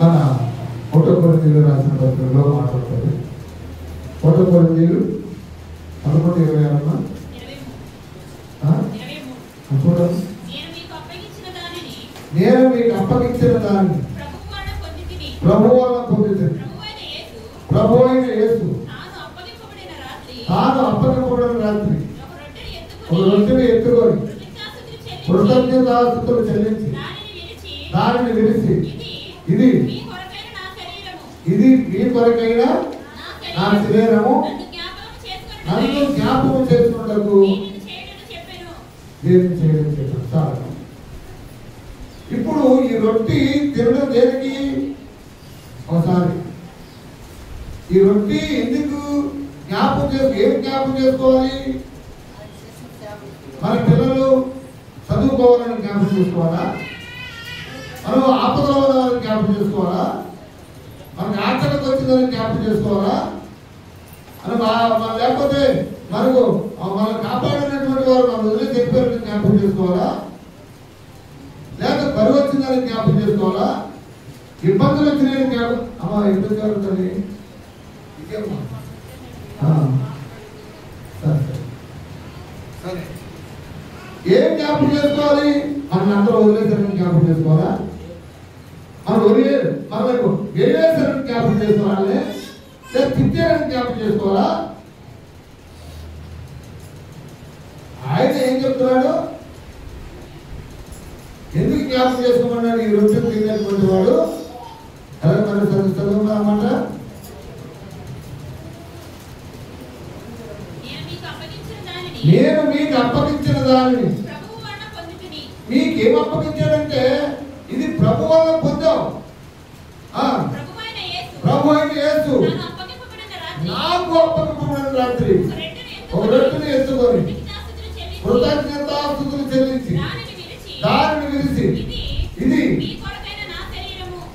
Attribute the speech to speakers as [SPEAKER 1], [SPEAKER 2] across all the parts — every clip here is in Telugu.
[SPEAKER 1] తన 1 కొరింథీయులకు రాసిన పత్రికలో మాట్లాడుతుంది. 1 కొరింథీయులు 11:26 నేను మీకు అప్పగించిన దాన్ని ప్రభువు వలన పొందితిని. ప్రభువు అయిన యేసు తాను అప్పగింపబడిన రాత్రి ఒక రొట్టెని ఎత్తుకొని కృతజ్ఞతాస్తుతులు చెల్లించి దానిని విరిచి ఇది మీ కొరకైన నా శరీరము, నన్ను జ్ఞాపకం చేసుకున్నటకు దీన్ని చేయడం చెప్పాను. చాలు. ఇప్పుడు ఈ రొట్టి తినడం దేనికి? ఒకసారి ఈ రొట్టి ఎందుకు ఏం జ్ఞాపకం చేసుకోవాలి? మన పిల్లలు చదువుకోవాలని జ్ఞాపకం చేసుకోవాలా? మనం ఆపదలో ఉన్నవాళ్ళని జ్ఞాపకం చేసుకోవాలా? మనకు ఆచరణకు వచ్చిందని జ్ఞాపకం చేసుకోవాలా? లేకపోతే మనకు మనం కాపాడినటువంటి వారు మనం వదిలే చెప్పారని జ్ఞాపకం చేసుకోవాలా? లేకపోతే బరువు వచ్చిందని జ్ఞాపకం చేసుకోవాలా? ఇబ్బందులు వచ్చినాయని జ్ఞాపకం ఇబ్బంది జరుగుతుంది. సరే, ఏం జ్ఞాపకం చేసుకోవాలి? మనం అందరూ వదిలేసారని జ్ఞాపకం చేసుకోవాలా? మనకు వదిలేసారని జ్ఞాపకం చేసుకోవాలి? లేదా తిట్టారని జ్ఞాపకం చేసుకోవాలా? ఆయన ఏం చెప్తున్నాడు? ఎందుకు జ్ఞాపకం చేసుకోమన్నాడు? ఈ రొట్టె తినేటువంటి వాడు ఎలా మన చదువుకున్నామాట. నేను మీకు అప్పగించిన దానిని మీకేం అప్పగించాడంటే ఇది ప్రభు వల్ల పొందాం. ప్రభు అయిన యేసు నాకు అప్పగింపబడిన రాత్రి ఒక రొట్టెని ఎత్తుకొని కృతజ్ఞతాస్తుతులు చెల్లించి దానిని విరిచి ఇది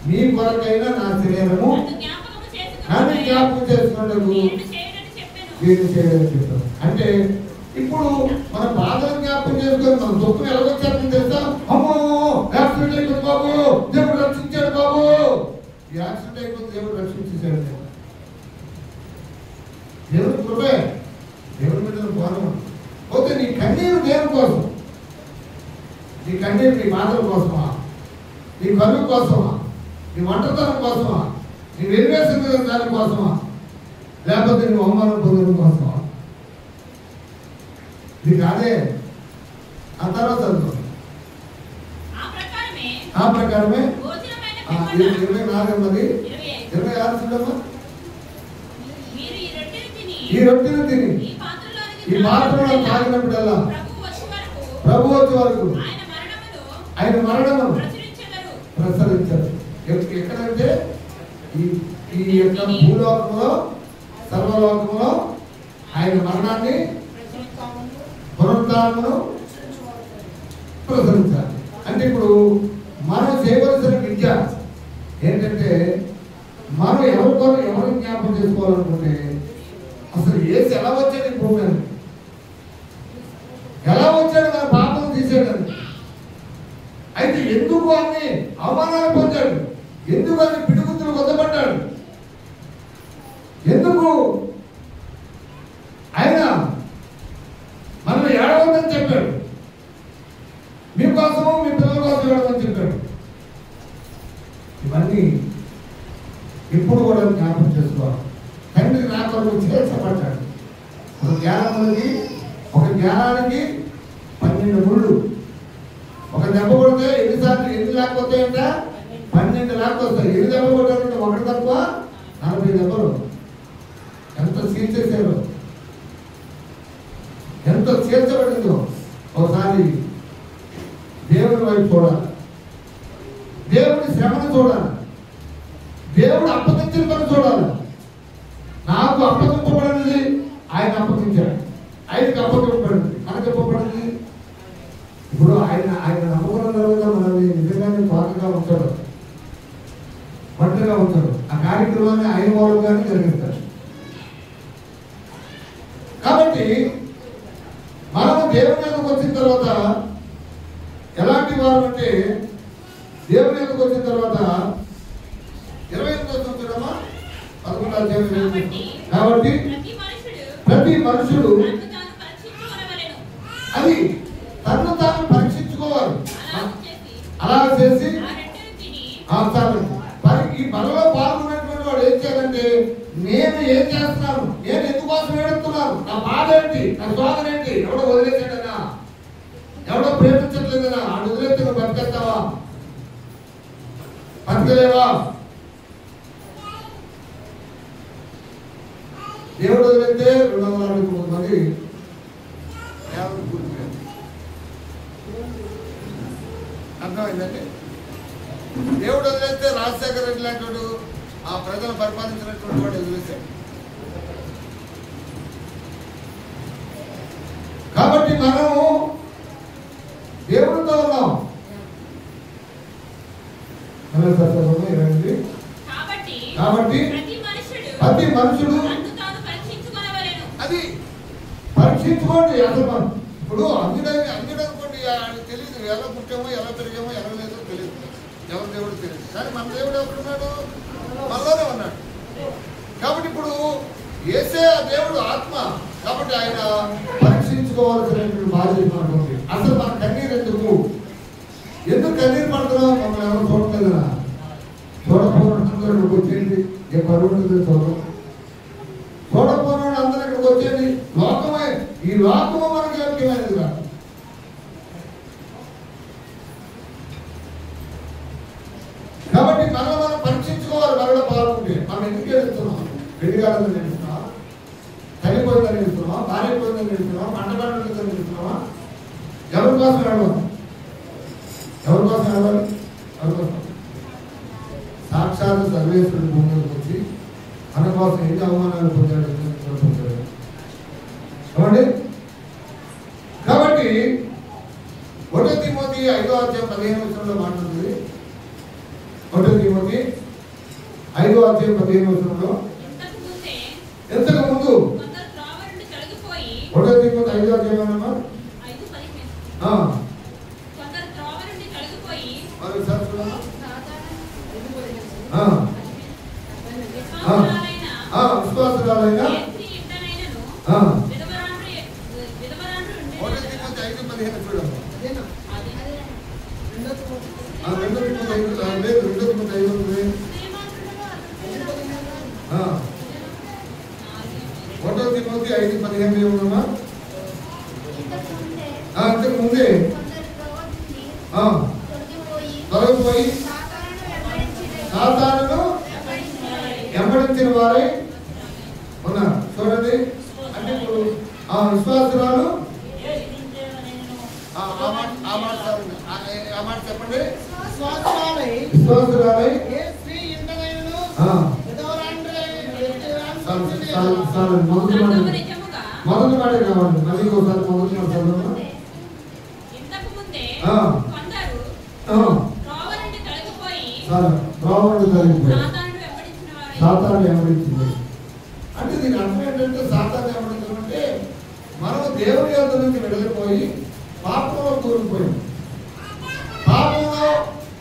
[SPEAKER 1] మీ కొరకైన నా శరీరము, నన్ను జ్ఞాపకం చేసుకున్నట్టు దీన్ని చేయడం చెప్పాం. అంటే ఇప్పుడు మన బాధలు జ్ఞాపకం చేసుకొని మన దుఃఖం ఎలాగొచ్చారని తెలుసా? అమ్మో యాక్సిడెంట్ అయిపోయింది బాబు, దేవుడు రక్షించాడు బాబు. ఈ యాక్సిడెంట్ అయిపోయింది, దేవుడు రక్షించాడు. దేవుడి కృపే, దేవుడి మీద పోరాటం. పోతే నీ కన్నీరు దేవుని కోసం, నీ కన్నీరు నీ బాధల కోసమా, నీ కరువు కోసమా, నీ ఒంటరితనం కోసమా, నీ వెలివేసిన దాని కోసమా, లేకపోతే నువ్వు అవమానం పొందడం కోసమా? ఇది కాదే. ఆ తర్వాత ఆ ప్రకారమే 24 ఉన్నది 26 చూడమ్మా. ఈ రొట్టెను తిని ఈ పాత్రలో తాగినప్పుడల్లా ప్రభు వచ్చే వరకు ఆయన మరణమును ప్రసరించారు. ఎక్కడంటే ఈ యొక్క భూలోకంలో సర్వలోకంలో ఆయన మరణాన్ని పునరుద్ధానమును ప్రసరించాలి. అంటే ఇప్పుడు మనం చేయవలసిన విద్య ఏంటంటే మనం ఎవరిని జ్ఞాపకం చేసుకోవాలనుకుంటే అసలు ఏసు ఎలా వచ్చాడు ఈ భూమి, ఎలా వచ్చాడు మన పాపం తీసేయడానికి. అయితే ఎందుకు అన్ని అవమానాలు పొందాడు, ఎందుకు అన్ని పిడుగుతులు వదపడ్డాడు, ఎందుకు ఆయన మనం ఏడవద్దని చెప్పాడు, మీకోసము మీ పిల్లల కోసం ఏడవని చెప్పాడు. ఇవన్నీ ఇప్పుడు కూడా జ్ఞాపకం చేసుకోవాలి. తండ్రి నా కొరకు చేర్చబడ్డాడు. ఒక జ్ఞానానికి 12 ముళ్ళు. ఒక దెబ్బ కొడితే ఎన్ని లేకపోతాయంట? 12 లేకపోతాయి. ఎన్ని దెబ్బ కొట్టారంటే ఒకటి తక్కువ 40 దెబ్బలు. ఎంత చీల్చేసారో, ఎంత చీల్చబడిందో. ఒకసారి దేవుని వైపు చూడాలి, దేవుడి శ్రమను చూడాలి, దేవుడు అప్పగించిన పని చూడాలి. నాకు అప్పగింపబడినది ఆయన అప్పగించాడు, ఆయనకి అప్పగింపబడింది, మనకి ఇవ్వబడింది. ఇప్పుడు ఆయన నమ్మకం తర్వాత మనల్ని నిజంగానే త్వరగా ఉంటాడు, ఒంటరిగా ఉంటాడు. ఆ కార్యక్రమాన్ని ఆయన మూలంగానే జరిగిస్తాడు. కాబట్టి మనము దేవుని మీదకి వచ్చిన తర్వాత ఎలాంటి వారు అంటే, దేవుని మీదకి వచ్చిన తర్వాత కాబట్టి ప్రతి మనుషుడు అది తను తాను పరీక్షించుకోవాలి. అలా చేసి ఈ పనిలో పాల్గొన్నటువంటి వాడు ఏం చేయాలంటే, నేను ఏం చేస్తున్నాను, నేను ఎందుకోసం ఏడుస్తున్నాను, నా బాధ ఏంటి, నా శోధన ఏంటి, ఎవడో వదిలేసాడనా, ఎవడో ప్రేమించట్లేదనా, ఆడు వదిలేస్తే నువ్వు బతికేస్తావా, బతికలేవా? దేవుడు వదిలేస్తే 263 మంది అర్థమైందండి. దేవుడు వదిలేస్తే రాజశేఖర రెడ్డి లాంటి వాడు ఆ ప్రజలు పరిపాలించినటువంటి వాడు వదిలేశాడు. కాబట్టి మనము దేవుడితో ఉన్నాం. కాబట్టి ప్రతి మనుషుడు అది పరీక్షించుకోండి. అసలు ఇప్పుడు అంజుడనుకోండి, తెలియదు ఎలా పుట్టామో, ఎలా పెరిగామో, ఎలా లేదో తెలియదు, ఎవరి దేవుడు తెలియదు. కానీ మన దేవుడు ఎక్కడున్నాడు, మనలోనే ఉన్నాడు. కాబట్టి ఇప్పుడు యేసే ఆ దేవుడు ఆత్మ, కాబట్టి ఆయన పరీక్షించుకోవాల్సినటువంటి బాధ్యత ఉంది. అసలు మన కన్నీరు ఎందుకు కన్నీరు పడుతున్నాం? మమ్మల్ని ఎవరు చూడలేదా? చూడకపోవడం వచ్చేయండి, ఏ పరువు చూడకపోవడం అందరూ ఇక్కడికి వచ్చేయండి. లోకమే, ఈ లోకము మనకి యోగ్యమైనది కాదు. కాబట్టి మనం పరీక్షించుకోవాలి. మనలో పాల్గొంటే మనం ఎందుకు ఏడుస్తున్నాం? పెళ్లిగాలని నేర్చుకున్నావా, చనిపోయిందని నేర్చుకున్నావా, పారిపోయిందని నేర్చుకున్నావా, పంటపడలేదని నేర్చుకున్నావా? ఎవరి కోసం ఏడవాలి? ఎవరి కోసం ఏడవాలి? ఎవరి కోసం? సాక్షాత్ సర్వేశ్వరుడు భూమిలోకి వచ్చి మన కోసం ఎన్ని అవమానాలు పొందాడు. కాబట్టి 1 తిమోతి 5:15 మాట్లాడుతుంది. 1 తిమోతి 5:15 ఎంతకు ముందు 1 తిమోతి 5:15 విశ్వాసురాలైన అంతకు ముందే తొలగిపోయి సాతానును వెంబడించిన వారే ఉన్నారు. చూడండి, అంటే ఇప్పుడు ఆ విశ్వాసురాలు ఆ మాట చెప్పండి. విశ్వాసురాలై మొదటి మాట కావాలి. మళ్ళీ ఒకసారి మొదటి మాట చదువు. సాతాను వెంబడించింది అంటే దీని అర్థం ఏంటంటే, సాతాను వెంబడించడం అంటే మనం దేవుని యొద్ద నుంచి వెళ్ళిపోయి పాపంలో కూరుకుపోయాం, పాపంలో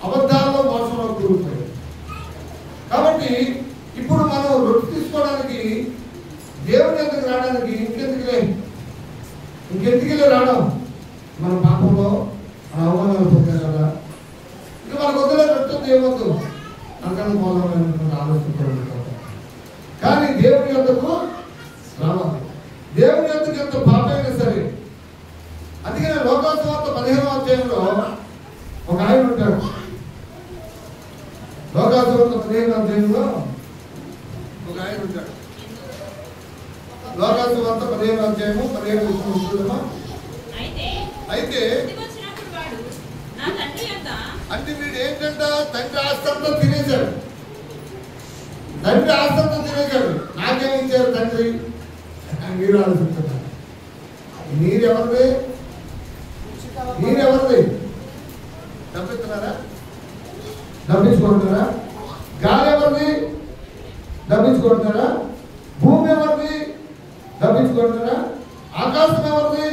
[SPEAKER 1] అబద్ధాల్లో మోసంలో కూరుకుపోయాం. కాబట్టి ఇప్పుడు మనం రొట్టె తీసుకోవడానికి దేవుని దగ్గరికి రావడానికి ఇంకెందుకులే రావడం, మన పాపంలో మన అవమానాలు పొందారు కదా, ఇక మనకు వద్దులే రొట్టె ఏమొద్దు అంకణ మూలమైనటువంటి ఆలోచన. కానీ దేవుని యొద్దకు రావాలి. దేవుని యొద్దకు ఎంత పాపమైనా సరే. అందుకనే లోకాసువార్త 15వ అధ్యాయంలో ఒక ఆయన ఉంటాడు. లోకాసువార్త 15వ అధ్యాయంలో ఒక ఆయన ఉంటాడు. లోకాసువార్త 15వ అధ్యాయము 17వ వచనం. అయితే అంటే వీడు ఏంటంట, తండ్రి ఆస్తంతా తినేశాడు. తండ్రి ఆస్తంతా తినేశాడు. నాకేమిచ్చారు తండ్రి? మీరు ఆలోచిస్తున్నారు. నీరెవరిది? డబ్బిస్తున్నారా? డబ్బించుకుంటున్నారా? గాలి ఎవరిది? డబ్బించుకుంటున్నారా? భూమి ఎవరిది? డబ్బించుకుంటున్నారా? ఆకాశం ఎవరిది?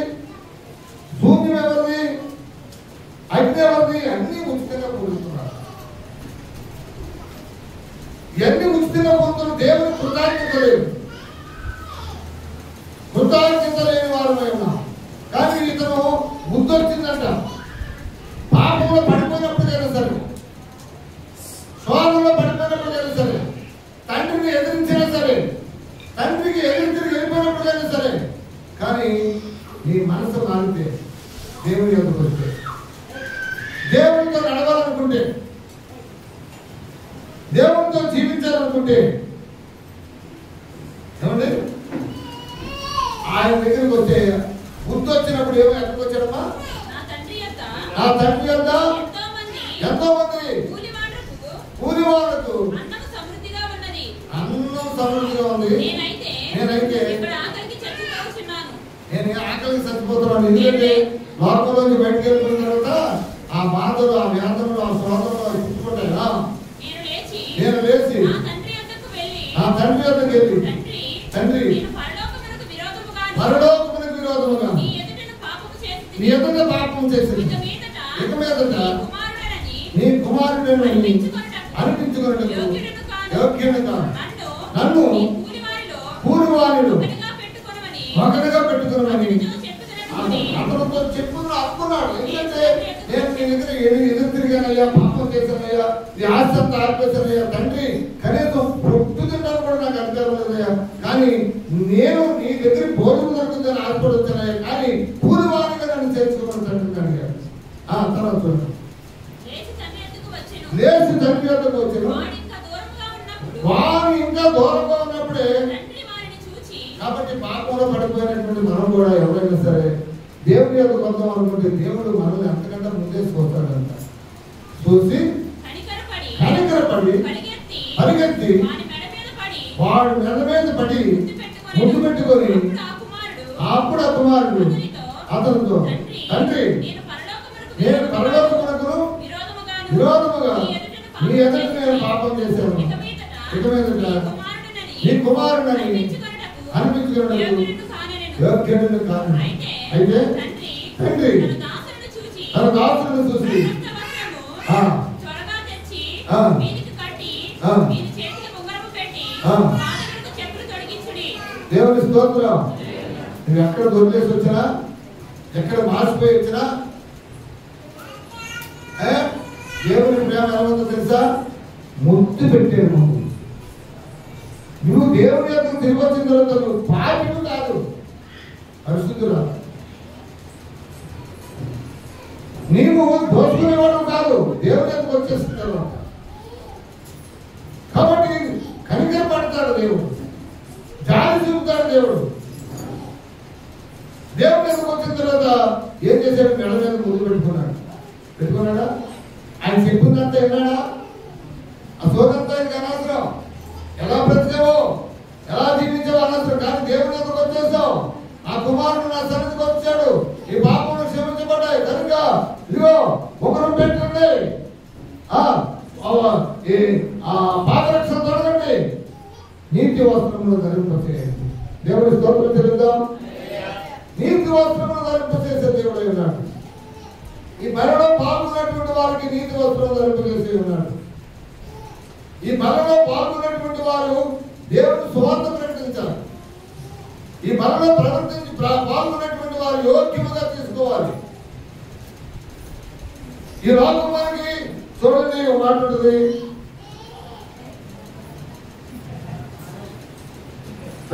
[SPEAKER 1] భూమి ఎవరిది? అగ్ని ఎవరిది? అన్ని ఉచితంగా పొందుతున్నారు. ఇవన్నీ ఉచిత వచ్చిన పొందులు దేవుని కృతజ్ఞత లేదు, కృతజ్ఞత లేని వారమై ఉన్నాం. కానీ ఇతను బుద్ధి వచ్చిందంట. పాపంలో పడిపోయినప్పుడైనా సరే, శోధనలో పడిపోయినప్పుడైనా సరే, తండ్రిని ఎదిరించినా సరే, తండ్రికి ఎదిరించి వెళ్ళిపోయినప్పుడైనా సరే, కానీ నీ మనసు మారితే, దేవుని యొద్దకు వస్తే, దేవునితో నడవాలనుకుంటే, దేవునితో జీవించాలనుకుంటే, ఏమండి ఆయన దగ్గరికి వస్తే బుద్ధి వచ్చినప్పుడు ఏమో ఎక్కడికి వచ్చాడమ్మా? నా తండ్రి యొద్ద ఎంతో మంది కూలి వాళ్ళకు అన్నం సమృద్ధిగా ఉంది, నేనైతే నేను ఆకలికి చచ్చిపోతున్నాను. ఎందుకంటే లోకంలోంచి బయటకు వెళ్ళిపోయిన తర్వాత ఆ బాధలు, ఆ వ్యాధులు, ఆ శోధనలు అవి పుట్టుకుంటాయా. నేను లేచి ఆ తండ్రి యొద్దకు వెళ్ళి, తండ్రి పరలోకమునకు విరోధముగా నీ ఎదుట పాపం చేసింది, ఇక మీదట నీ కుమారుడని అనిపించుకున్నట్టు యోగ్యునిగా నన్ను కూలి వారిలో ఒకటిగా పెట్టుకున్నామని అతనితో చెప్పుకుని అనుకున్నాడు. ఎందుకంటే నేను నీ దగ్గర ఎదురు తిరిగానయ్యా, పాపం చేశానయ్యా, ఈ ఆస్తి అంతా ఆర్పేశానయ్యా, తండ్రి కనీసం పొట్టు తింటాను కూడా నాకు అధికారం లేదయ్యా, కానీ నేను నీ దగ్గర భోజనం దొరుకుతుందని ఆశపడి వచ్చానయ్యా, కానీ కూలి వారిగా నన్ను చేర్చుకోమని తండ్రి అడిగాడు. ఆ తర్వాత చూడండి, లేచి తండ్రి వద్దకు వచ్చాను. వారు ఇంకా దూరంగా ఉన్నప్పుడే, కాబట్టి పాపంలో పడిపోయినటువంటి మనం కూడా ఎవరైనా సరే దేవుని యొక్క కొందాం అనుకుంటే దేవుడు మనల్ని అంతకంటే ముందే చూస్తాడంట. చూసి కనికరపడి పరిగెత్తి వాడు మెడ మీద పడి ముద్దు పెట్టుకొని, అప్పుడు ఆ కుమారుడు అతనితో, తండ్రి నేను పరలోకమునకు విరోధముగా నీ ఎదుట నేను పాపం చేశాను, ఇక మీదట నీ కుమారుడని అనిపించుకున్నట్టు యోగ్యుడిని కాను. అయితే తండ్రి తన దాసులను చూసి దేవుని స్తోత్రం. నువ్వు ఎక్కడ దొరికేసి వచ్చినా, ఎక్కడ మాసిపోయి వచ్చినా, దేవుని ప్రేమ ఎలా ఉందో తెలుసా? ముద్దు పెట్టాడు ముందు. నువ్వు దేవుని యొక్క తిరిగి వచ్చిన తర్వాత నువ్వు పాపిను కాదు, పరిశుద్ధురా. నీవు దోచుకునేవాడు కాదు, దేవుని యొక్క వచ్చేసిన తర్వాత. కాబట్టి కనికరపడతాడు దేవుడు, జాలి చూపుతాడు దేవుడు. దేవుని యొక్క వచ్చిన తర్వాత ఏం చేశాడు? మెడ మీద ముందు పెట్టుకున్నాడా? ఆయన చెప్పుందంతా విన్నాడా? ఆ సోదంతా ఇంకా అనవసరం. ఎలా బ్రతికావో, ఎలా జీవించావో అనవసరం. కానీ దేవుని దగ్గరకు వచ్చేసావు. ఆ కుమారుడు నా సన్నిధికి వచ్చాడు, ఈ పాపములు క్షమించబడ్డాయి కనుక ఇదిగో ఒకరు పెట్టండి, పాదరక్షణ తొడగండి, నీతి వస్త్రములు ధరింపచేయండి. దేవుడి స్తోత్రం చెల్లిద్దాం. నీతి వస్త్రములు ధరింపచేసే దేవుడు ఉన్నాడు. ఈ బలలో పాల్గొన్నటువంటి వారికి నీతి వస్త్రం ధరింపజేసి ఉన్నాడు. ఈ బలలో పాల్గొన్నటువంటి వారు దేవుని సువార్త ప్రకటించాలి. ఈ బలలో పాల్గొన్నటువంటి వారు యోగ్యముగా తీసుకోవాలి. ఈ లోకం మనకి చూడండి ఒక మాట ఉంటుంది,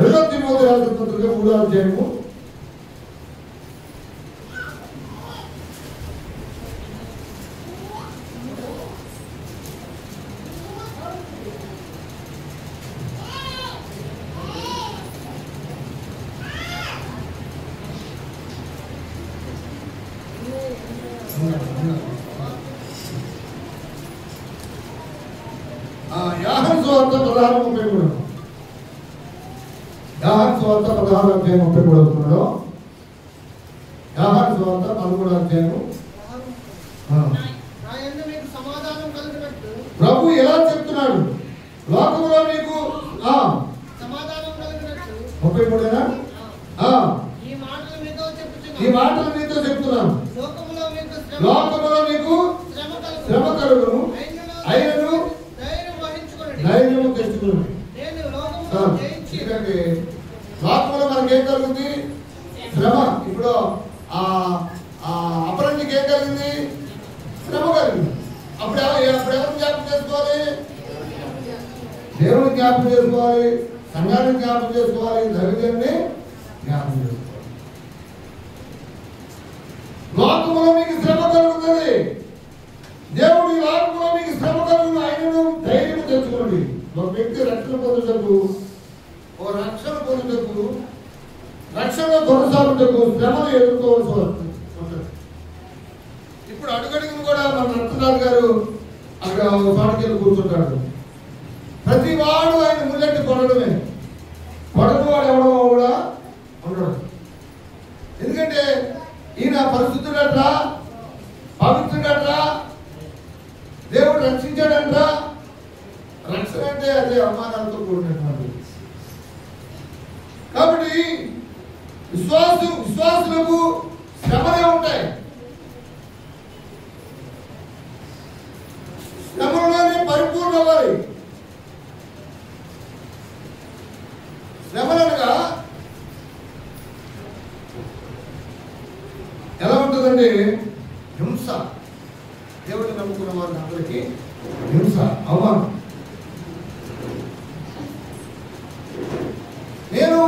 [SPEAKER 1] 2 తిమోతి రాసిన పత్రిక 3వ అధ్యాయము 16:33. యోహాను సువార్త 16:33 అవుతున్నాడు. యోహాను సువార్త 13 ప్రభు ఎలా చెప్తున్నాడు? లోకంలో మీకు సమాధానం కలిగినట్టు 33 ఈ మాటలు మీతో చెప్తున్నాను. లోకంలో మీకు శ్రమ కలుగును, అయినను ధైర్యం ధైర్యం తెచ్చుకోండి. ఎందుకంటే లోకంలో మనకి ఏం కలుగుతుంది? శ్రమ. ఇప్పుడు అపరంజికి ఏం కలిగింది? శ్రమ కలిగింది. అప్పుడు ఎవరు జ్ఞాపకం చేసుకోవాలి? దేవుని జ్ఞాపకం చేసుకోవాలి, సంఘాన్ని జ్ఞాపకం చేసుకోవాలి, దైవజన్ని జ్ఞాపకం చేసుకోవాలి. లోకంలో మీకు శ్రమ కలుగుతుంది. దేవుడి లోకంలో మీకు శ్రమ కలుగుతుంది. ఆయనను ధైర్యం తెచ్చుకోండి. ఒక వ్యక్తి రక్షణ పొందుటకు, రక్షణ కొనసాగుటకు శ్రమను ఎదుర్కోవాల్సి వస్తుంది. ఇప్పుడు అడుగడుగును కూడా మన రత్నరాజు గారు అక్కడ పాటకెళ్ళి కూర్చుంటాడు. ప్రతి వాడు ఆయన ముల్లెట్టి కొనడమే. కొడని వాడు ఎవడో కూడా ఉండడు. ఎందుకంటే ఈయన పరిశుద్ధుడట్రా, పవిత్రుడట్రా, దేవుడు రక్షించాడంట్రా. రక్షణ అంటే అదే అవమానాలతో కూడినటువంటి. కాబట్టి విశ్వాసులకు శ్రమలే ఉంటాయి. శ్రమలోనే పరిపూర్ణ అవ్వాలి. శ్రమలనగా ఎలా ఉంటుందండి? హింస. దేవుడిని నమ్ముకున్న వారిని అందరికీ హింస, అవమానం. నేను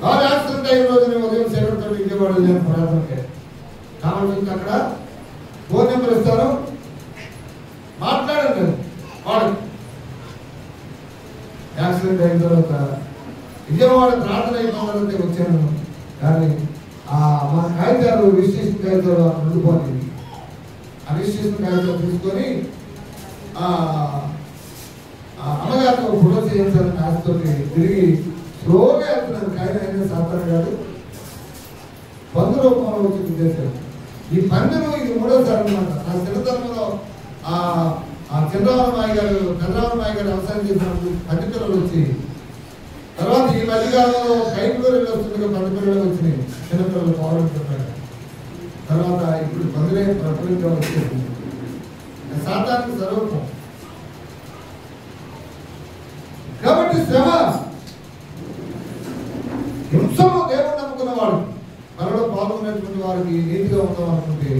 [SPEAKER 1] కారు యాక్సిడెంట్ అయిన రోజున ఉదయం సేవతో విజయవాడ నేను ప్రార్థనకే కాబట్టి అక్కడ ఫోన్ నెంబర్ ఇస్తాను, మాట్లాడండి. వాడు యాక్సిడెంట్ అయిన తర్వాత విజయవాడ ప్రార్థన అయిపోవాలంటే వచ్చాను. కానీ మన కాగితాలు, రిజిస్ట్రేషన్ కాగితాలు ఉండిపోయింది. ఆ రిజిస్ట్రేషన్ కాగితాలు తీసుకొని అమ్మగారితో ఫోటో చేయించాలని ఆశతో తిరిగి స్లోగా వెళ్తున్నాను. కానీ అయినా సాధారణ కాదు, పందు రూపంలో వచ్చి చేశారు. ఈ పందును ఇది మూడోసారి అనమాట. నా చిన్నతనంలో చంద్రబాబు గారు వ్యవసాయం చేసినప్పుడు పంది పిల్లలు వచ్చి, తర్వాత ఈ మధ్యకాలంలో కైపులో వస్తుండగా పంది పిల్లలు వచ్చినాయి. చిన్నపిల్లలు పాల్గొంటున్నారు. తర్వాత ఇప్పుడు పందులే ప్రపంచంగా వచ్చేసింది. సాధారణ స్వరూపం. కాబట్టి శ్రమ, హింసలో దేవుడు నమ్ముకున్న వాడు, మనలో పాల్గొనేటువంటి వారికి నీతిగా ఉందాం అనుకుంటే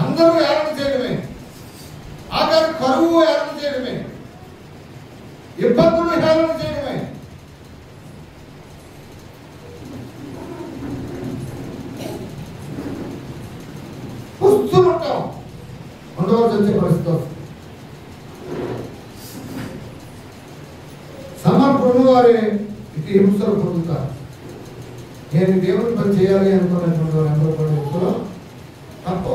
[SPEAKER 1] అందరూ ఏర్పాటు చేయడమే, ఆఖరి కరువు ఏర్పాటు చేయడమే, ఇబ్బందులు ఏర్పాటు చేయడమే. వస్తుంటాం, ఉండవలసి వచ్చే పరిస్థితి వస్తుంది. సమర్పణ వారే ఇది హింసలు పొందుతారు. నేను దేవుని పని చేయాలి అనుకున్నటువంటి వారు అందరూ కూడా హింసలో తప్పు.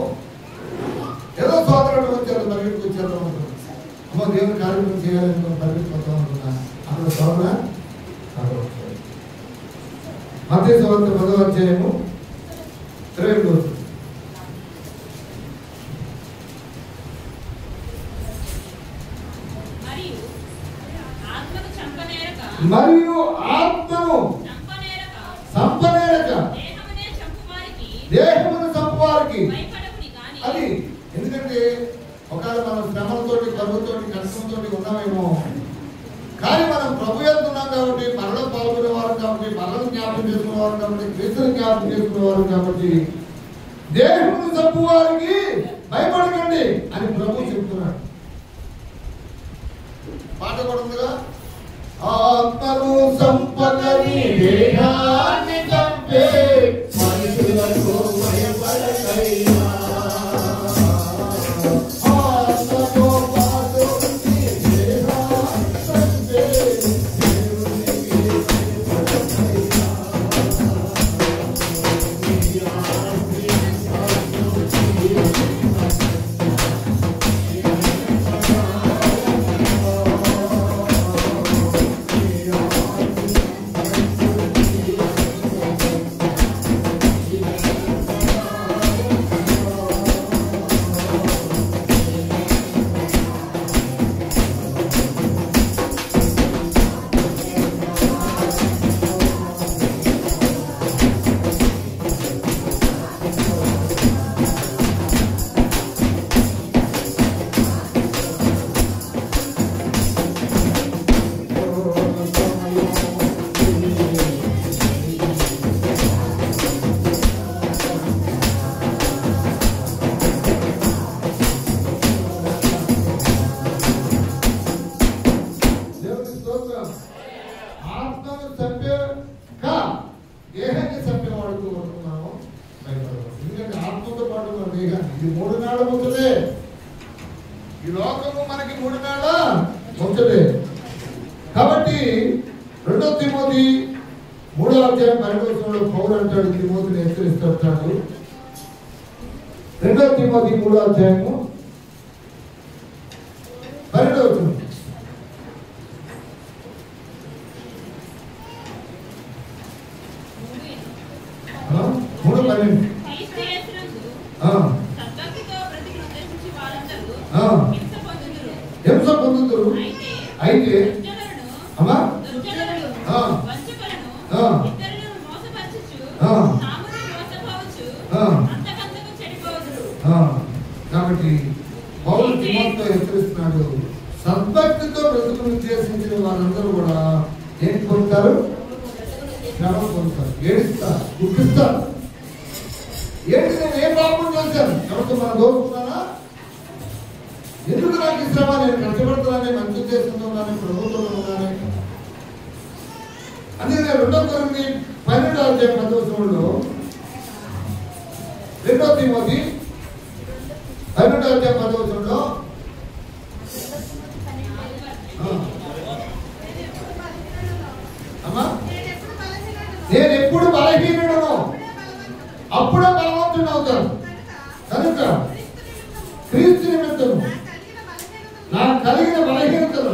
[SPEAKER 1] ఏదో సోదరుడు వచ్చారు, పరిగెట్టుకు వచ్చారు అనుకున్నాను. అమ్మో దేవుని కార్యక్రమం చేయాలి అనుకుని పరిగెట్టుకోవద్దాం అనుకున్నా. అక్కడ సోదర మత్తయి సువార్త 10వ అధ్యాయము 22వ వచనం. మరియు ఆత్మను సంపనేరక దేహమును చంపువారికి. అది ఎందుకంటే ఒకవేళ మనం శ్రమలతోటి, కరువుతోటి, కష్టంతోటి ఉన్నామేమో, కానీ మనం ప్రభు వెళ్తున్నాం కాబట్టి, పరలో పాల్గొనేవారు కాబట్టి, పరలో జ్ఞాపకం చేసుకునేవారు కాబట్టి, క్రీస్తుని జ్ఞాపకం చేసుకునేవారు కాబట్టి, దేహమును చంపువారికి భయపడకండి అని ప్రభు చెప్తున్నాడు. పాట కూడా ఉందిగా, ఆత్మను సంపదని దేహాన్ని చంపే మనుషులకు భయపడకయ్యా. లోకము మనకి 3 నెలల ముచ్చటే. కాబట్టి 2 తిమోతి 3వ అధ్యాయం 12వ వచనంలో పౌలు అంటాడు, తిమోతిని హెచ్చరిస్తాడు. 2 తిమోతి 3వ అధ్యాయము 12వ వచనం. 3:12. హింస పొందుదురు. అయితే అమ్మా కాబట్టి పౌలు తిమోతితో హెచ్చరిస్తున్నాడు, సద్భక్తితో బ్రతుకును ఉద్దేశించిన వారందరూ కూడా ఏంటి పొందుతారు? శ్రమ పొందుతారు, ఏడుస్తారు, దుఃఖిస్తారు. ఏంటి నేను ఏం పాపం చేశాను? ఎవరితో మనం దోచుకున్నానా? ఎందుకు నాకు ఈ శ్రమ? నేను కష్టపడుతున్నానే, మంచి ఉద్దేశంతో ఉన్నాను, ప్రభుత్వంలో ఉన్నాను. అందుకే 2 కొరింథీ 12వ అధ్యాయం 10వ వచనంలో 2 తిమోతి 12వ అధ్యాయం 10వ వచనంలో అమ్మా నేను ఎప్పుడు బలహీనుడను అప్పుడే బలవంతుడు అవుతాను. కనుక క్రీస్తు నిమిత్తము నాకు కలిగిన బలహీనతను,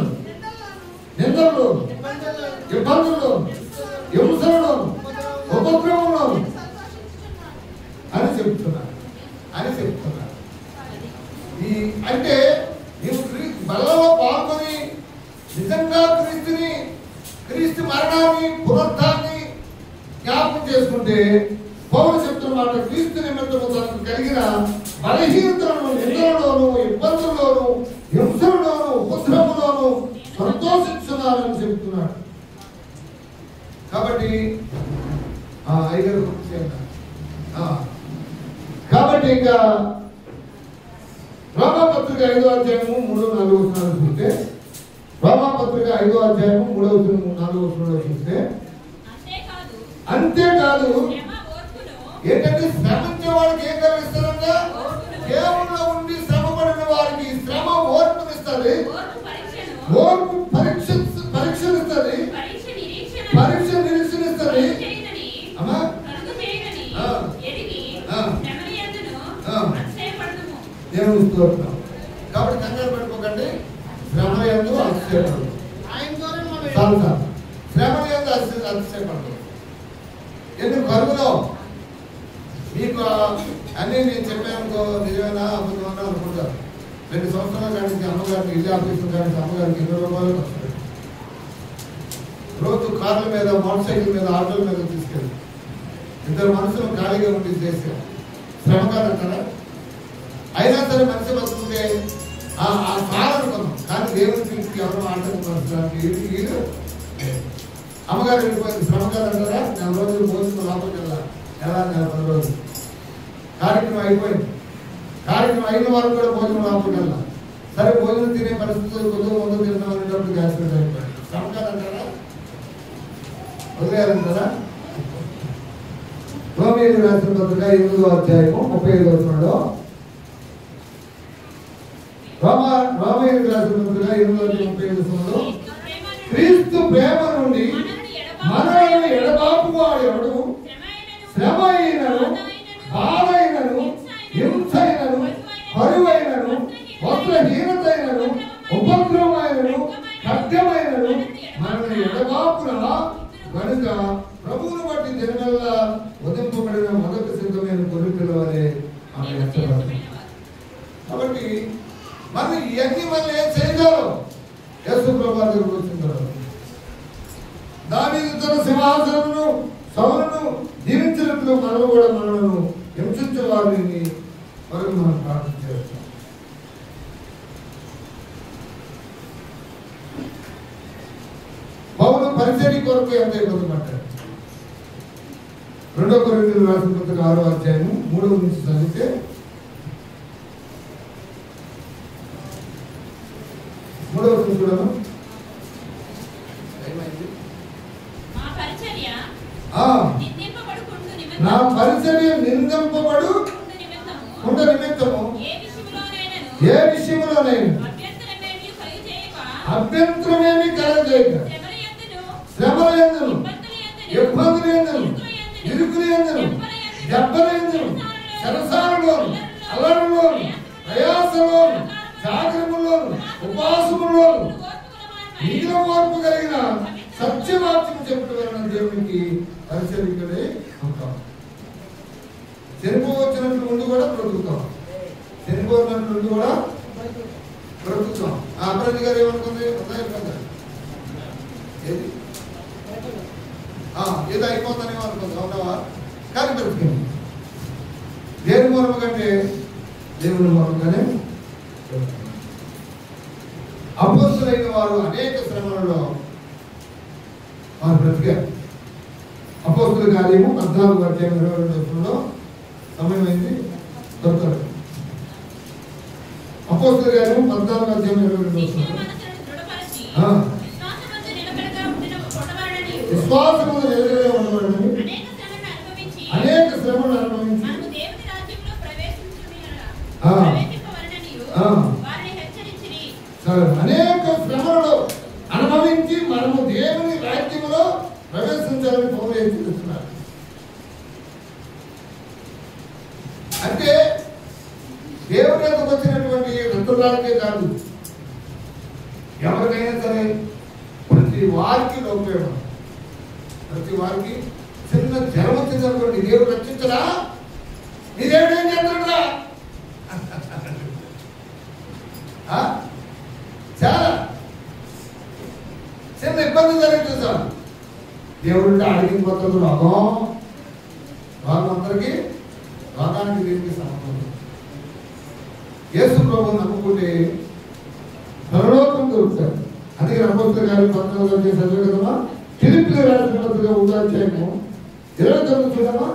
[SPEAKER 1] నిందల్లో, ఇబ్బందుల్లో, హింసలలో, ఉపద్రవంలో అని చెప్తున్నారు. ఈ అంటే నీవు బలలో పాల్గొని నిజంగా క్రీస్తు మరణాన్ని, పునరుద్ధాన్ని జ్ఞాపకం చేసుకుంటే పౌలు చెప్తున్నమాట, క్రీస్తు నిమిత్తము తనకు కలిగిన బలహీనతలను, నిందలలోను, ఇబ్బందుల్లోను, హింసలలోను, ఉపద్రవంలోను సంతోషిస్తున్నారని చెప్తున్నాడు. కాబట్టి కాబట్టి ఇంకా రోమాపత్రిక 5వ అధ్యాయము 3-4 వచనాలు చూస్తే, రోమాపత్రిక 5వ అధ్యాయము 3-4 వచనాలు చూస్తే, అంతేకాదు ఏంటంటే శ్రమించే వాడికి ఏం కలిగిస్తారంటే, దేవుల్లో ఉండి శ్రమపడిన వారికి శ్రమ ఓర్పునిస్తుంది, ఓర్పు పరీక్షనిస్తుంది, పరీక్ష నిరీక్షనిస్తుంది. అమ్మా దేవుని స్తోత్రం. కాబట్టి కంగారు పెట్టుకోకండి, శ్రమ యందు అతిశయపడదు. శ్రమ యందు అతిశయపడదు. ఎందుకు కరువులో మీకు అన్నీ నేను చెప్పానుకో నిజమేనా అబద్ధమేనా అనుకుంటారు. 2 సంవత్సరాల కానీ అమ్మగారికి ఇల్లు ఆఫీసు కానీ అమ్మగారికి 20 రూపాయలు ఖర్చు పెట్టి రోజు కార్ల మీద, మోటార్ సైకిల్ మీద, ఆటోల మీద తీసుకెళ్ళి 2 మనుషులు ఖాళీగా ఉండి చేశారు. శ్రమ కాదంటారా? అయినా సరే మనిషి బతుకుంటే ఆ కాలం అనుకున్నాం. కానీ దేవుని పిలిచి ఎవరు మాట్లాడుతున్నారు? వీళ్ళు అమ్మగారు వెళ్ళిపోయింది. శ్రమ కాదంటారా? 4 రోజులు భోజనం లోపలికి వెళ్ళాలి. ఎలా 10 రోజులు కార్యక్రమం అయిపోయింది. కార్యక్రమం అయిన వారు కూడా భోజనం లోపలికి వెళ్ళాలి. సరే భోజనం తినే పరిస్థితులు ముందు తిన్నాం అనేటప్పుడు యాక్సిడెంట్ అయిపోయింది. శ్రమ కాదంటారా? వదిలేయాలంటారా? రోమీయులకు రాసిన పత్రిక 8వ అధ్యాయము 35వ వచనంలో, రోమీయులకు రాసిన పత్రిక 8వ అధ్యాయం 35వ వచనంలో, క్రీస్తు ప్రేమ నుండి మనల్ని ఎడబాపు వాడు ఎవడు? శ్రమ అయినను, బాధ అయినను, హింస అయినను, కరువైనను, వస్త్రహీనతైనను, ఉపద్రవమైనను, ఖడ్గమైనను మనల్ని ఎడబాపున కనుక ప్రభువును బట్టి జనవల్ల ఉదింపబడిన మొదటి సిద్ధమైన గొర్రెపిల్ల వలె ఆమె హెచ్చరించారు. కాబట్టి మనం ఇవన్నీ మనం ఏం చేయగలం? యేసు ప్రభువు దగ్గరికి వచ్చిన తర్వాత దావీదు తన సింహాసనమును సౌలును దీవించినట్లు మనం కూడా మనలను హింసించే వారిని వరకు మనం ప్రార్థన చేస్తాం. పౌలు పరిచర్య కొరకు ఎంత ఇబ్బంది పడ్డాడు? 2 కొరింథీయులకు రాసిన పత్రిక 6వ అధ్యాయము 3వ నుంచి చదివితే, చూడము. నా పరిచర్య నిందింపబడు నిమిత్తము ఏ విషయంలోనైనా అభ్యంతరమేమి కలగజేయక శ్రమల యందును ఇబ్బందుల యందును ఇరుకుల యందును దెబ్బల యందును చెరసాలలోను అల్లరిలోను ప్రయాసలోను జాగ్రత్తలోను ఉపవాసములోను మిగిలిన ఓర్పు కలిగిన సత్యవాక్యం చెప్పడం దేవునికి పరిచర్యకుడే ఉంటాం. చనిపోవచ్చినట్లు ముందు కూడా బ్రతుకుతాం, చనిపోయినట్లు ముందు కూడా బ్రతుకుతాం. ఆ అభివృద్ధి గారు ఏమనుకుంది? ఏది ఏదో అయిపోతానేమో అనుకుంది, అవునవా? కానీ బ్రతికింది. దేని మూలము కంటే దేవుని మూలంగానే. అపోస్తులైన వారు అనేక శ్రమలలో వారు బ్రతికారు. అపోస్తుల కార్యము 14:22 సమయం అయింది, దొరుకుతారు. అపోస్తుల కార్యము 14:22 విశ్వాసము నిలకడగా ఉండబడని అనేక శ్రమలు అనుభవించి అనేక శ్రమలు అనుభవించి మనము దేవుని రాజ్యములో ప్రవేశించాలని పౌలు హెచ్చరిస్తున్నారు. అంటే దేవుని యొద్దకు వచ్చినటువంటి వృద్ధులకే కాదు, ఎవరికైనా సరే ప్రతి వారికి లోపేయడం, ప్రతి వారికి చిన్న జ్వరం వచ్చిందనుకోండి, దేవుడు రక్షించరా, నీ దేవుడు ఏం చేస్తాడురా, చాలా చిన్న ఇబ్బంది జరుగుతుంది సార్. దేవుడు అడిగిపోతుంది రోగం, రోగం అందరికీ, రోగానికి దేవుడికి సంబంధం. యేసు ప్రభువుని నమ్ముకుంటే పరలోకం దొరుకుతారు. అందుకే అపోస్తలుల కార్యం 19 చదివే కదమ్మా. ఫిలిప్పీయులకు రాసిన పత్రిక 1వ అధ్యాయము 29 చూడమ్మా.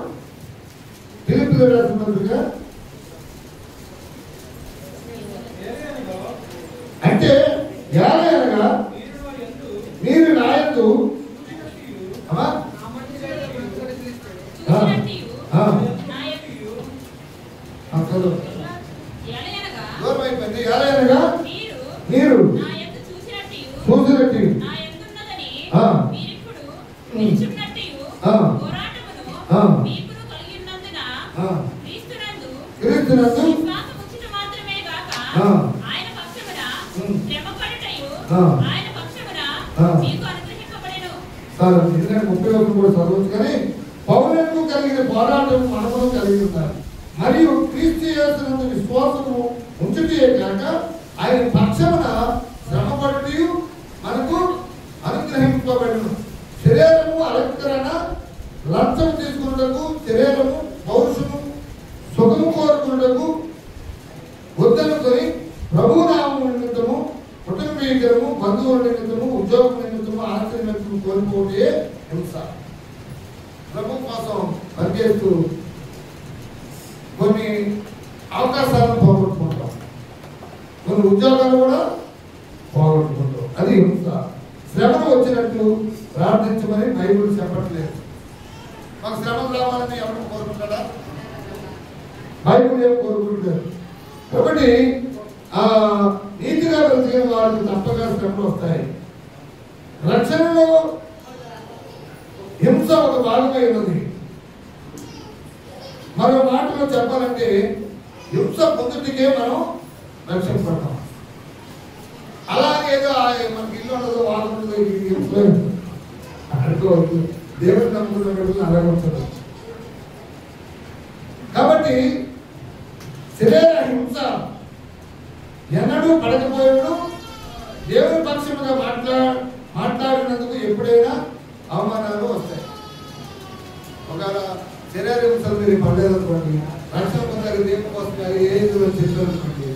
[SPEAKER 1] ఫిలిప్పీయులకు రాసిన పత్రిక అంటే ఏలయనగా మీరు నాయందు దూరం అయిపోయింది. ఏలయనగా మీరు చూసినట్టు ఎందుకంటే 31 కూడా చదవచ్చు. కానీ పౌరులకు కలిగిన పోరాటం మనము కలిగి ఉన్నారు. మరియు క్రీస్తు యేసునందు విశ్వాసము ఉంచుటే కాక ఆయన పక్షమున శ్రమపడి మనకు అనుగ్రహింపబడును. శరీరము అలంకరణ లంచం తీసుకున్నటకు, శరీరము పౌరుషము సుఖము కోరుకున్నటకు వద్దనుకొని ప్రభు నామము నిమిత్తము, కుటుంబీకరము, బంధువుల నిమిత్తము, ఉద్యోగం నిమిత్తము, ఆశ్రయ నిమిత్తము కోల్పోతే హింస. ప్రభు కోసం పనిచేస్తూ కొన్ని అవకాశాలను పోగొట్టుకుంటాం, కొన్ని ఉద్యోగాలు కూడా పోగొట్టుకుంటాం. అది హింస. శ్రమను వచ్చినట్టు ప్రార్థించమని బైబిల్ చెప్పట్లేదు. మాకు శ్రమలు రావాలని ఎవరు కోరుకుంటారా? బైబిల్ ఏం కోరుకుంటారు? కాబట్టి నీతిగా బ్రతికిన వారికి తప్పగా శ్రమలు వస్తాయి. రక్షణలో హింస ఒక భాగమై ఉన్నది. మరో మాటలో చెప్పాలంటే హింస పొందుటికే మనం రక్షింపడతాం. అలాగే ఏదో మనకి ఇల్లు ఉండదు, వాళ్ళు ఉండదు, అనుకోవద్దు. దేవుడు నమ్ముకున్న అలాగే ఉంటుంది. కాబట్టి శరీర హింస ఎన్నడూ పడకపోయాడు. దేవుని పక్షముగా మాట్లాడినందుకు ఎప్పుడైనా అవమానాలు వస్తాయి. ఒకవేళ శరీర హింసలు మీరు పడలేదనుకోండి, రక్షణ పొందాలి దేవుని కోసం ఏదో చెప్పారనుకోండి,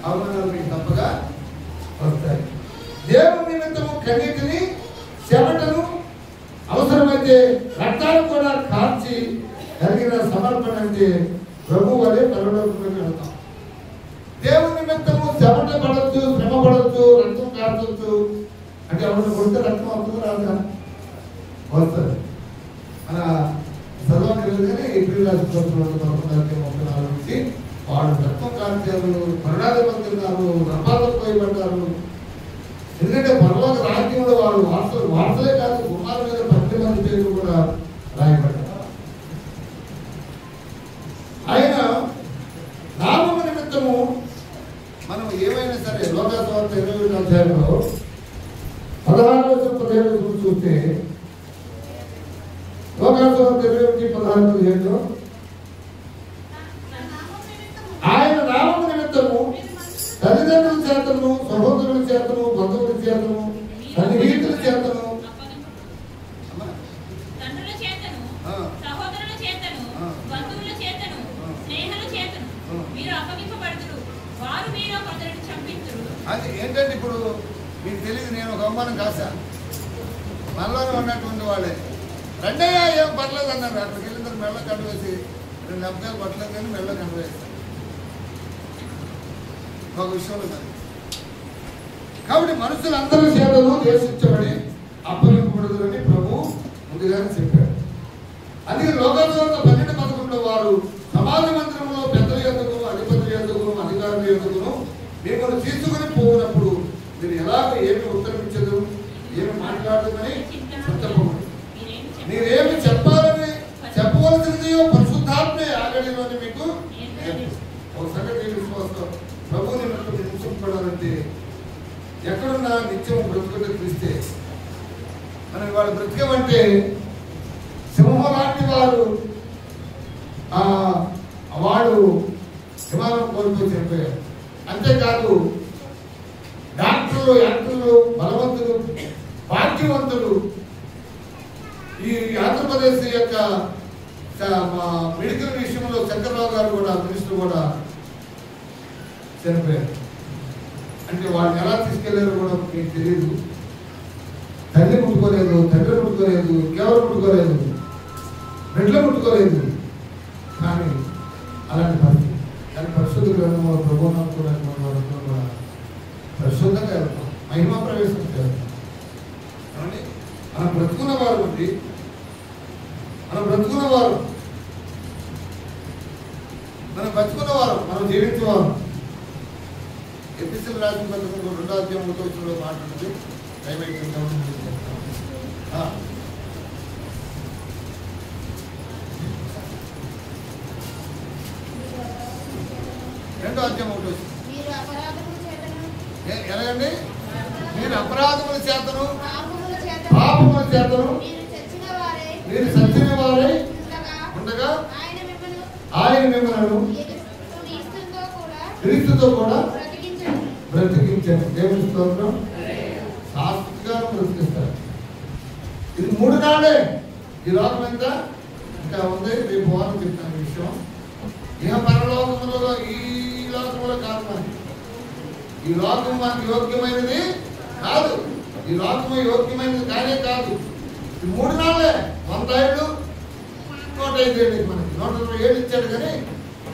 [SPEAKER 1] అవమానాలు మీకు తప్పగా వస్తాయి. దేవుని నిమిత్తము కన్నీటిని, చెమటను, అవసరమైతే రక్తాలు కూడా కార్చి కలిగిన సమర్పణ అంటే ప్రభు వలె పరలోకంలోకి వెళ్తాం. దేవుని నిమిత్తము చెమట పడవచ్చు, శ్రమ పడవచ్చు, రక్తం కార్చవచ్చు. అంటే ఎవరిని కొడితే రక్తం అవుతుంది రాదా? వస్తుంది. మన చదవలేదు కానీ ఏప్రిల్ 11:34 నుంచి వాళ్ళు రక్తం కార్చారు, మరణాలు పొందుతున్నారు, రపాలకు పోయబడ్డారు. ఎందుకంటే పరలోక రాజ్యంలో వారు వారసులే కాదు, కుమారు మీద 10 మంది పేర్లు కూడా రాయబడ్డారు. ఆయన నామము నిమిత్తము మనం ఏమైనా సరే లోకాసు వార్త 21వ అధ్యాయంలో 16-17 చూస్తే, లోకాసు వార్త 21:16-17 ఆయన నామము నిమిత్తము తల్లిదండ్రుల చేతను, సహోదరుల చేతను, బంధువుల చేతను, సన్నిహితుల చేతను, అది ఏంటంటే ఇప్పుడు మీకు తెలియదు, నేను ఒక అవమానం కాసా, మనలోనే ఉన్నటువంటి వాళ్ళే రెండయ్యా ఏం పర్లేదు అన్నారు. అక్కడికి వెళ్ళిన తర్వాత మెళ్ళ కంట వేసి 2 అబ్బాయిలు పట్టలేదు కానీ మెళ్ళ కంట వేస్తాను ఒక విషయంలో కాదు. కాబట్టి మనుషులందరి చేతను దేశించబడి అప్పగింపబడదులని ప్రభు ముందుగానే చెప్పాడు. అందుకే లోకాసు వార్త 12-11 వారు సమాజ మందిరంలో పెద్దల యొద్దకు, అధిపతుల యొద్దకు, అధికారుల యొద్దకును మిమ్మల్ని తీసుకుని పోయినప్పుడు మీరు ఎలాగ ఏమి ఉత్తరమించదు, ఏమి మాట్లాడదని చెప్పకూడదు. మీరేమి చెప్పాలని చెప్పవలసిందియో పరిశుద్ధాత్మే ఆగడిలోని మీకు ఒక సంగతి విశ్వాసం. ప్రభు నిమిత్తం నిమిషపడాలంటే ఎక్కడున్నా నిత్యం బ్రతుకుని క్రిస్తే మనం వాళ్ళు బ్రతికమంటే సింహం లాంటి వారు వాడు విమానం కోల్పోయి చనిపోయారు. అంతేకాదు డాక్టర్లు, యాక్టర్లు, బలవంతులు, భాగ్యవంతులు ఈ ఆంధ్రప్రదేశ్ యొక్క మెడికల్ విషయంలో చంద్రబాబు గారు కూడా, మినిస్టర్ కూడా చనిపోయారు. అంటే వాళ్ళని ఎలా తీసుకెళ్లారో కూడా మీకు తెలియదు. తల్లి ముట్టుకోలేదు, తండ్రి ముట్టుకోలేదు, ఇంకెవరు ముట్టుకోలేదు, బిడ్డలు ముట్టుకోలేదు. కానీ అలాంటి పరిస్థితి. కానీ పరిశుద్ధ గ్రంథంలో ప్రభువు నమ్ముకున్నటువంటి వాళ్ళందరూ కూడా పరిశుద్ధంగా వెళ్తాం, మహిమా ప్రవేశం చేస్తాం. కాబట్టి మనం బ్రతుకున్న వారు ఉంది, మనం బ్రతుకున్నవారు, మనం జీవించేవారు. ఎపిసోడ్ రాసిన పత్రిక 2వ అధ్యాయంలో మాట్లాడుతుంది. టైం అయిపోయింది. 2వ అధ్యాయం 1వ వచనం. ఎలాగండి? మీరు అపరాధముల చేతను, పాపముల చేతను మీరు చచ్చిన వారే ఉండగా ఆయన మిమ్మల్ని క్రీస్తుతో కూడా బ్రతికించాడు. దేవుని స్తోత్రం. శాస్త్రంగా బ్రతికిస్తారు. ఇది 3 నాడే. ఈ లోకం ఎంత ఇంకా ఉంది, రేపు వారం చెప్తాను విషయం. ఇక పరలోకములో ఈ లోకంలో కాదు, మనకి ఈ లోకం మనకి యోగ్యమైనది కాదు. ఈ లోకము యోగ్యమైనది కానే కాదు. ఈ 3 నాళ్ళే. 100 ఏళ్ళు, 105 ఏళ్ళు, మనకి 120 ఏళ్ళు ఇచ్చాడు.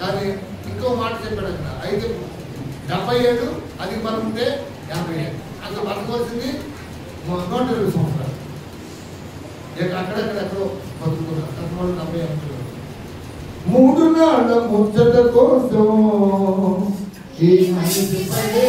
[SPEAKER 1] కానీ ఇంకో మాట చెప్పాడు అక్కడ, అయితే 70 ఏళ్ళు, అది మనం ఉంటే 50 ఏళ్ళు. అక్కడ బతకవలసింది 120 సంవత్సరాలు. అక్కడెక్కడెక్కడో బతుకుతున్నారు. కష్టపడి 70 ఏళ్ళు. 3 నాళ్ళ ముచ్చట కోసం ఈ మనిషి పడే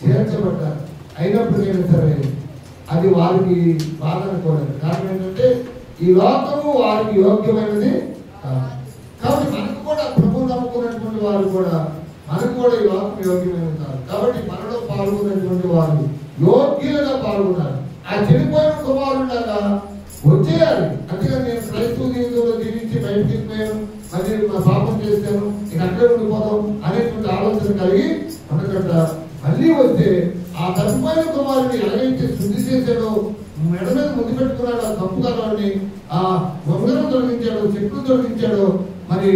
[SPEAKER 1] చేర్చబడ్డారు. అయినప్పటికైనా సరే అది వారికి బాధ అనుకోలేదు. కారణం ఏంటంటే ఈ లోకము వారికి యోగ్యమైనది కాదు. కాబట్టి మనకు కూడా ప్రభు నమ్ముకున్నటువంటి వారు కూడా మనకు కూడా ఈ లోకం యోగ్యమైనది కాదు. కాబట్టి మనలో పాల్గొన్నటువంటి వారు యోగ్యులుగా పాల్గొన్నారు. ఆ చెడిపోయిన కుమారులాగా వచ్చేయాలి. అందుకని నేను క్రైస్తవ జీవితంలో జీవించి బయటకు వెళ్ళిపోయాను, మళ్ళీ మా పాపం చేశాను, నేను అక్కడే ఉండిపోదాం అనేటువంటి ఆలోచన కలిగి ఉండకుండా మళ్ళీ వస్తే ఆ తప్పిపోయిన కుమారుని ఎలాగైతే శుద్ధి చేశాడో, మెడ మీద ముందు పెట్టుకున్నాడు ఆ తప్పు కలవాడిని, ఆ బొంగరం తొలగించాడు, చెట్లు తొలగించాడు, మరి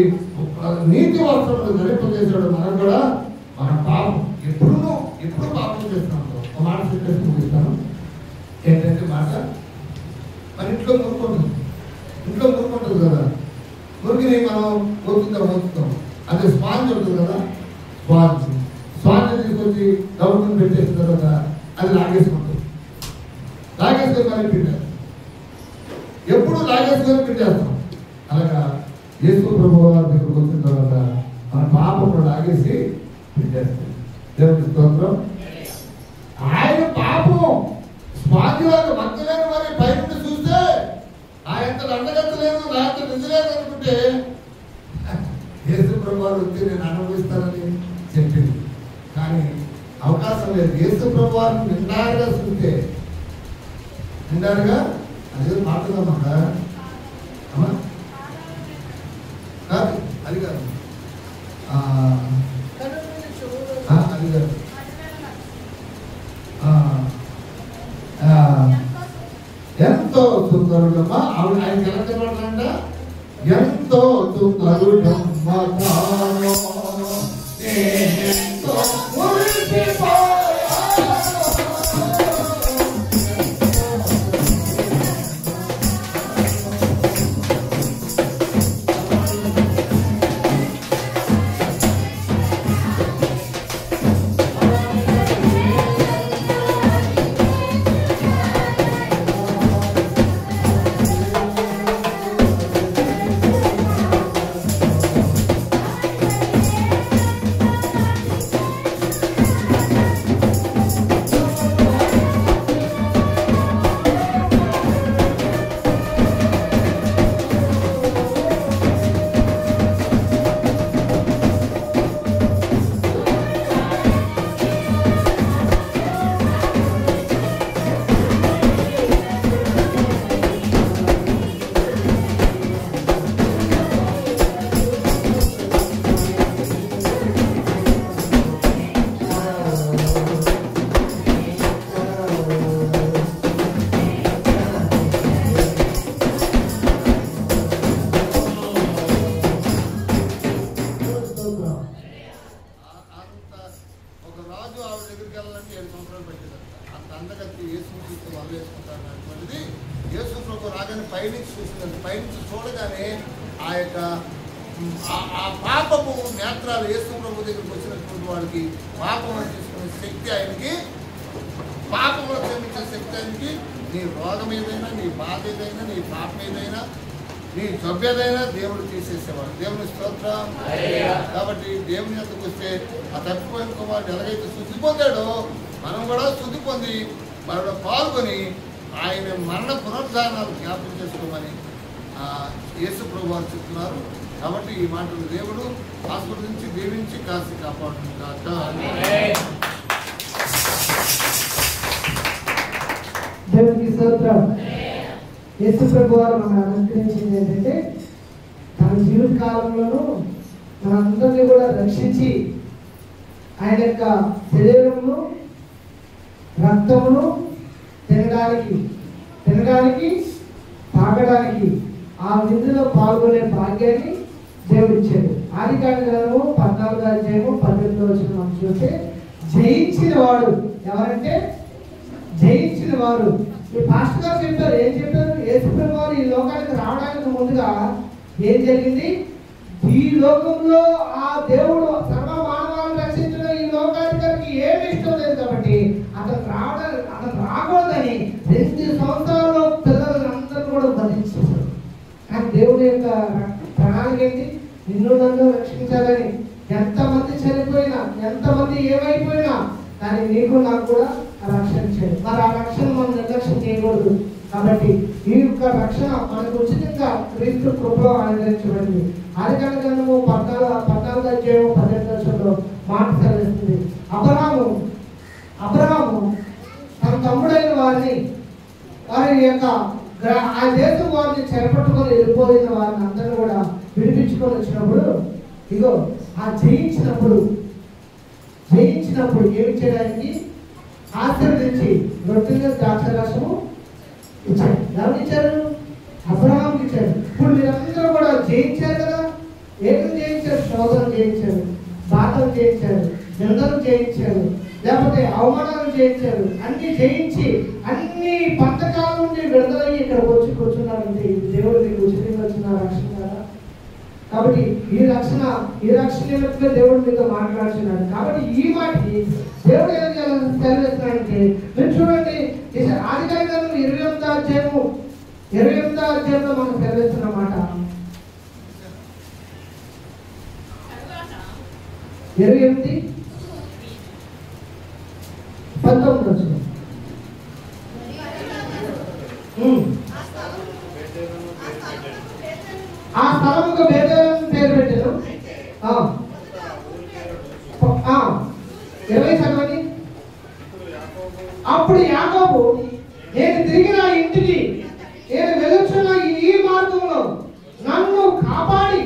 [SPEAKER 1] నీతి వస్త్రములు ధరింపజేశాడు. మనం కూడా మన పాపం ఎప్పుడు పాపం చేస్తున్నాం. ఒక మాట చెప్పేసి ముగిస్తాను. ఏంటంటే మాట, మన ఇంట్లో మురుకుంటుంది కదా, మురికిని మనం మోచుతాం. అదే స్పాంజ్ ఉంటుంది కదా, స్పాంజ్ తీసుకొచ్చి డబ్బుని పెట్టేసిన తర్వాత అది లాగేసుకొని మరి పిండారు. ఎప్పుడు లాగేసుకొని పిండేస్తాం. అలాగా యేసు ప్రభువు వారి దగ్గరకు వచ్చిన తర్వాత మన పాపం లాగేసి పిండేస్తాం. దేవుని స్తోత్రం. ఆయన పాపం స్వాతిలాగా మక్కలేని వారి బయట చూస్తే ఆయన అండగట్టలేదు, నా ఎంత నిజలేదు అనుకుంటే యేసు ప్రభు వారు వచ్చి నేను అనుభవిస్తానని చెప్పింది. కానీ అవకాశం లేదు. యేసు ప్రభు వారిని నిండారుగా చూస్తే, నిండారుగా అదే మాట్లాడమాట కాదు, అది కాదు, అది కాదు, ఎంతో సుందరుడమ్మా ఆవిడ ఆయన ఎలా చెప్పాలంట, ఎంతో సుందరుడమ్మా పైనుంచి చూడగానే ఆ యొక్క ఆ పాపము నేత్రాలు యేసు ప్రభు దగ్గరికి వచ్చినటువంటి వాడికి పాపమును తీసుకునే శక్తి ఆయనకి, పాపమును క్షమించే శక్తి ఆయనకి. నీ రోగం ఏదైనా, నీ బాధ ఏదైనా, నీ పాపం ఏదైనా, నీ జబ్బు ఏదైనా దేవుడు తీసేసేవాడు. దేవుని స్తోత్రం. కాబట్టి దేవుని యొక్కకు వస్తే ఆ తప్పిపోయిన కుమారుడు ఎలాగైతే శుద్ధి పొందాడో మనం కూడా శుద్ధి పొంది మనలో పాల్గొని ఆయన మరణ పునరుద్ధానాలు జ్ఞాపకం చేసుకోమని యేసు ప్రభు వారు చెప్తున్నారు. కాబట్టి ఈ మాటలు దేవుడు ఆస్వాదించి దీవించి కాసి కాపాడుతుంది కాక.
[SPEAKER 2] దేవునికి స్తోత్రం. యేసు ప్రభు వారు మనం అనుగ్రహించింది ఏంటంటే తన జీవిత కాలంలోనూ మనందరినీ కూడా రక్షించి ఆయన యొక్క శరీరమును రక్తమును తినడానికి తాగడానికి ఆ విందులో పాల్గొనే భాగ్యాన్ని దేవుడు ఇచ్చాడు. ఆదికాండ గ్రంథము 14వ అధ్యాయము 18వ వచనం మనం చూస్తే జయించిన వాడు ఎవరంటే, జయించిన వారు. ఈ పాస్టర్ గారు చెప్పారు, ఏం చెప్పారు? యేసుప్రభు వారు ఈ లోకానికి రావడానికి ముందుగా ఏం జరిగింది? ఈ లోకంలో ఆ దేవుడు సర్వ మానవాలను రక్షించడం ఈ లోకానికి ఏమి ఇష్టం లేదు కాబట్టి అతను రాకూడదని 2 సంవత్సరాల్లో పిల్లలను అందరూ కూడా బంధించేశారు. కానీ దేవుడి యొక్క ప్రణాళిక ఏంటి? నిన్ను నన్ను రక్షించాలని. ఎంతమంది చనిపోయినా, ఎంతమంది ఏమైపోయినా, కానీ నీకు నాకు కూడా రక్షణ ఇచ్చాడు. మరి ఆ రక్షణ మనం నిర్లక్ష్యం చేయకూడదు. కాబట్టి ఈ యొక్క రక్షణ మనకు ఉచితంగా క్రీస్తు కృపలో అనుగ్రహించబడింది. ఆదికాండ గ్రంథము 14వ అధ్యాయం 18వ వచనంలో మాట సెలవిస్తుంది. అబ్రహాము వారిని వారి యొక్క ఆ దేశం వారిని చెరపట్టుకొని వెళ్ళిపోయిన వారిని అందరూ కూడా విడిపించుకొని వచ్చినప్పుడు ఇగో ఆ జయించినప్పుడు ఏమి చేయడానికి ఆశీర్వదించి రొట్టెలు ద్రాక్ష రసము ఇచ్చారు. ఎవరు ఇచ్చారు? అబ్రహాంకి ఇచ్చారు. ఇప్పుడు మీరందరూ కూడా జయించారు కదా. ఏం జయించారు? శోధన జయించారు, బాధలు జయించారు, నిందలు జయించారు, లేకపోతే అవమానాలు జయించారు. అన్ని జయించి అన్ని పంతకాల నుండి విడుదలయ్యి ఇక్కడికి వచ్చి కూర్చున్నారంటే దేవుడు మీకు ఉచితంగా వచ్చిన రక్షణ కదా. కాబట్టి ఈ రక్షణ దేవుడు మీతో మాట్లాడుతున్నాడు. కాబట్టి ఈ మాటకి దేవుడు ఏం చేయాలని సెలవిస్తున్నాడంటే మీరు చూడండి, ఆదికాండం 28వ అధ్యాయంలో మనం సెలవిస్తున్న మాట 28:19 ఆ స్థలముకు బేతేలు పేరు పెట్టారు. 20 చదవండి. అప్పుడు యాకోబు నేను తిరిగి నా ఇంటికి నేను వెలుచున్న ఈ మార్గంలో నన్ను కాపాడి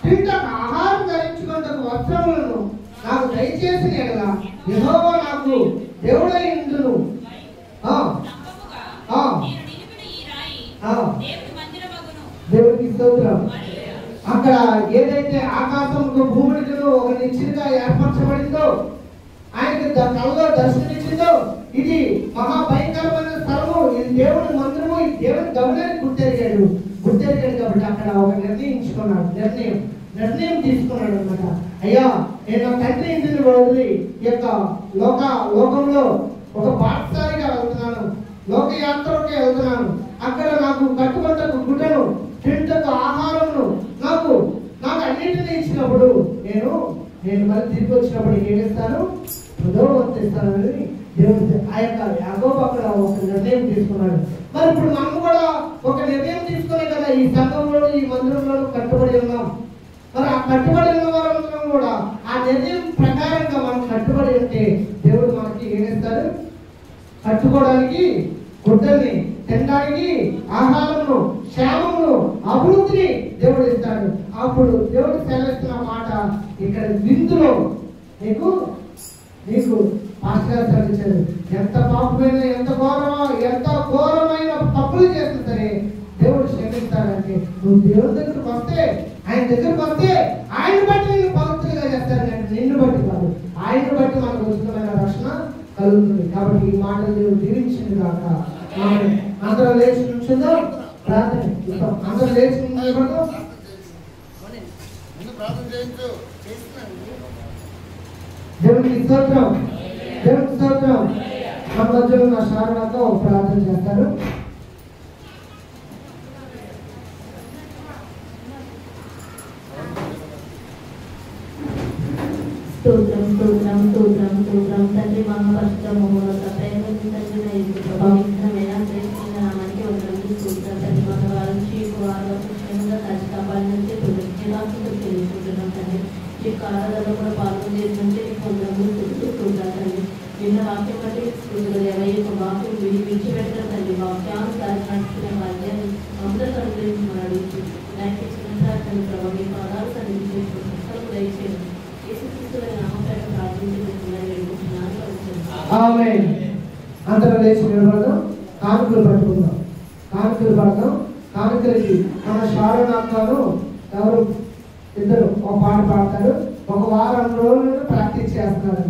[SPEAKER 2] తింటకు ఆహారం ధరించుకుంటకు వస్త్రములను నాకు దయచేసి ఎడలా యెహోవా నాకు దేవుడై ఉండును. దేవుడికి స్తోత్రం. అక్కడ ఏదైతే ఆకాశంకు భూమికి ఒక నిశ్చితంగా ఏర్పరచబడిందో, ఆయనకి కలలో దర్శనమిచ్చిందో, ఇది మహాభయంకరమైన స్థలము, ఇది దేవుని మందిరము, ఇది దేవుని గమనాన్ని గుర్తెరిగాడు కాబట్టి అక్కడ ఒక నిర్ణయం తీసుకున్నాడు అనమాట. అయ్యా నేను నా తండ్రి ఇంటిని వదిలి ఈ యొక్క లోకంలో ఒక పాఠశాలిగా వెళ్తున్నాను, లోకయాత్రకే వెళ్తున్నాను. అక్కడ నాకు కట్టుబట్టకు గుడ్డను, తింటకు ఆహారమును నాకు అన్నింటినీ ఇచ్చినప్పుడు నేను మళ్ళీ తిరిగి వచ్చినప్పుడు ఏం చేస్తాను? హృదయవంతిస్తానని దేవుడు ఆ యొక్క యాకోబు అక్కడ ఒక నిర్ణయం తీసుకున్నాడు. మరి ఇప్పుడు మనం కూడా ఒక నిర్ణయం తీసుకునే కదా ఈ సంఘంలో ఈ మందిరంలో కట్టుబడి ఉన్నాం. మరి ఆ కట్టుబడి ఉన్న వారందరం కూడా ఆ నిర్ణయం ప్రకారంగా మనం కట్టుబడి ఉంటే దేవుడు మనకి ఏం చేస్తాడు? కట్టుకోవడానికి గుడ్డల్ని, తినడానికి ఆహారమును, క్షేమమును, అభివృద్ధిని దేవుడు ఇస్తాడు. అప్పుడు దేవుడు సెలవిస్తున్న మాట ఇక్కడ విందులో నీకు పాస్టర్ సెలవించాడు. ఎంత పాపమైన ఎంత ఘోరమైన తప్పులు చేసినా సరే దేవుడు క్షమిస్తాడంటే నువ్వు దేవుడి దగ్గరకు వస్తే, ఆయన దగ్గరకు వస్తే ఆయన బట్టి నేను పవిత్రంగా చేస్తాను అంటే నిన్ను బట్టి కాదు, ఆయన బట్టి మనకు ఉచితమైన రక్షణ కలుగుతుంది. కాబట్టి ఈ మాటలు దేవుడు దీవించింది కాక అందరూ లేచి నుంచుందో ప్రార్థన అందరూ లేచి నిలబడతాం. దేవునికి స్తోత్రం. మన మధ్యలో నా శారణతో ప్రార్థన చేస్తారు.
[SPEAKER 3] స్తోత్రం తండ్రి మహాపరిశుద్ధ మహోన్నత పవిత్రమైన శ్రేష్ఠమైన నామానికి వందనములు. స్తోత్రం తండ్రి మన వారించి క్షేమంగా కాచి కాపాడినందుకే కృతజ్ఞతాస్తుతులు తెలుసుకుంటున్నాం తండ్రి. ఈ కాలాలలో కూడా పాల్గొనేటువంటి వందనములు. స్తోత్రం తండ్రి. నిన్న వాక్యం బట్టి స్తోత్రం. ఈ యొక్క వాక్యం విడిచిపెట్టడం తండ్రి, వాక్యానుసారం నడుచుకునే వాక్యాన్ని అందరూ అనుగ్రహించమని దయచేసిన ప్రభావ మీ పాదాలు సన్నిధి చేసుకుంటాం దయచేయండి.
[SPEAKER 2] అందరూ లేచి నిలబడదాం. కానుకలు పట్టుకుందాం. కానుకలకి మన శారణాలు ఎవరు ఇద్దరు ఒక పాట పాడతారు. ఒక వారం రోజులు ప్రాక్టీస్ చేస్తున్నారు.